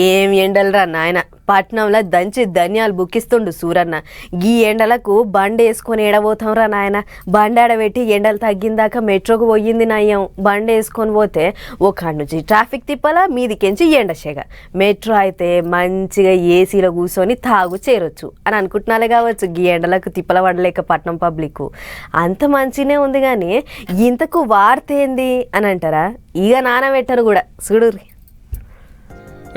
ఏం ఎండలరా నాయన, పట్నంలో దంచి ధన్యాలు బుక్కిస్తుండు సూరన్న. గీ ఎండలకు బండి వేసుకొని ఏడబోతాంరా నాయన. బండి ఆడబెట్టి ఎండలు తగ్గిందాక మెట్రోకు పోయింది నయ్యం. బండి వేసుకొని పోతే ఒక నుంచి ట్రాఫిక్ తిప్పలా, మీదికెంచి ఎండసేగ. మెట్రో అయితే మంచిగా ఏసీలో కూర్చొని తాగు చేరొచ్చు అని అనుకుంటున్నాలే కావచ్చు. గీ ఎండలకు తిప్పల పడలేక పట్నం పబ్లిక్ అంత మంచినే ఉంది, కానీ ఇంతకు వార్తేంది అని అంటారా? ఇక నానబెట్టరు కూడా చూడుర్రి.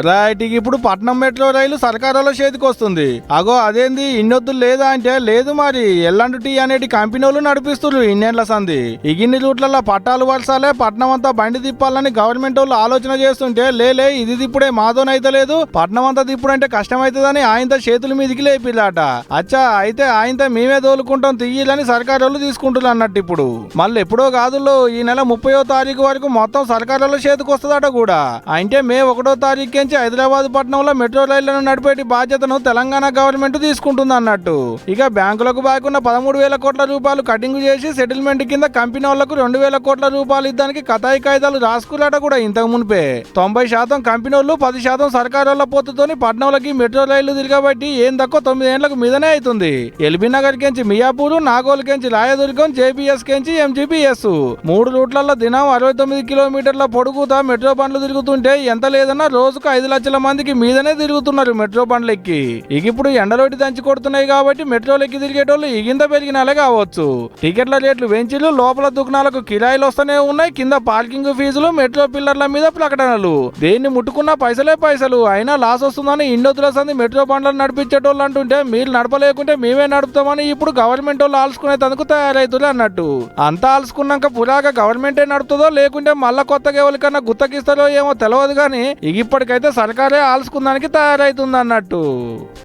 రైట్, ఇప్పుడు పట్నం మెట్రో రైలు సర్కారుల చేతికి వస్తుంది. అగో అదేంది ఇన్నొద్దులు లేదా అంటే, లేదు మరి ఎల్లండు టీ అనేటి కంపెనీలు నడిపిస్తున్నారు ఇన్నేళ్ల సంది. ఇగిన్ని రూట్లలో పట్టాలు వర్షాలే పట్నం అంతా బండి తిప్పాలని గవర్నమెంట్ వాళ్ళు ఆలోచన చేస్తుంటే, లేలే ఇది తిప్పుడే మాతోనైతే లేదు, పట్నం అంతా తిప్పుడంటే కష్టమవుతుందని ఆయనతో చేతుల మీదికి లేపిల్లాట. అచ్చా, అయితే ఆయనతో మేమే తోలుకుంటాం తీయాలని సర్కారు వాళ్ళు తీసుకుంటున్నారు అన్నట్టు. ఇప్పుడు మళ్ళీ ఎప్పుడో కాదుల్లో ఈ నెల 30వ తారీఖు వరకు మొత్తం సర్కారుల చేతికి వస్తుందట కూడా. అంటే మే 1వ తారీఖు హైదరాబాద్ పట్టణంలో మెట్రో రైళ్లను నడిపేటి బాధ్యతను తెలంగాణ గవర్నమెంట్ తీసుకుంటుంది అన్నట్టు. ఇక బ్యాంకులకు బాగున్న 13,000 కోట్ల రూపాయలు కటింగ్ చేసి సెటిల్మెంట్ కింద కంపెనీ వాళ్లకు 2,000 కోట్ల రూపాయలు ఇద్దానికి కతాయి కాయిదాలు రాసుకున్నాట కూడా ఇంతకు మునిపే. 90% కంపెనీ వాళ్ళు 10% సర్కారుల పొత్తుతోని పట్నంలోకి మెట్రో రైళ్లు తిరగబట్టి ఏం తక్కువ 9 ఏళ్లకు మీదనే అవుతుంది. ఎల్బీ నగర్ కెంచి మియాపూర్, నాగోల్ కెంచి రాయదుర్గం, జేపీఎస్ కెంచి ఎంజీపీఎస్ 3 రూట్లలో దినం 69 కిలోమీటర్ల పొడుగుతా మెట్రో బండ్లు తిరుగుతుంటే ఎంత లేదన్నా రోజుకు 5 లక్షల మందికి మీదనే తిరుగుతున్నారు మెట్రో బండ్లెక్కి. ఇప్పుడు ఎండలోటి దంచి కొడుతున్నాయి కాబట్టి మెట్రోలెక్కి తిరిగేటోళ్ళు ఇగింత పెరిగినాలే కావచ్చు. టికెట్ల రేట్లు పెంచిలు, లోపల దుకాణాలకు కిరాయిలు వస్తూనే ఉన్నాయి, కింద పార్కింగ్ ఫీజులు, మెట్రో పిల్లర్ల మీద ప్రకటనలు. దేన్ని ముట్టుకున్నా పైసలే పైసలు. అయినా లాస్ వస్తుందని ఇన్నొద్దుల సంది మెట్రో బండ్లను నడిపించేటోళ్ళు అంటుంటే, మీరు నడపలేకుంటే మేమే నడుపుతామని ఇప్పుడు గవర్నమెంట్ వాళ్ళు ఆల్చుకునే తనకు తయారైతున్నారు అన్నట్టు. అంతా ఆల్చుకున్నాక పురాగా గవర్నమెంటే నడుపుతుందో లేకుంటే మళ్ళా కొత్తగా ఎవరికన్నా గుత్తకిస్తారో ఏమో తెలియదు, కానీ ఇప్పటికైతే సర్కారే ఆల్చుకుందానికి తయారైతుంది అన్నట్టు.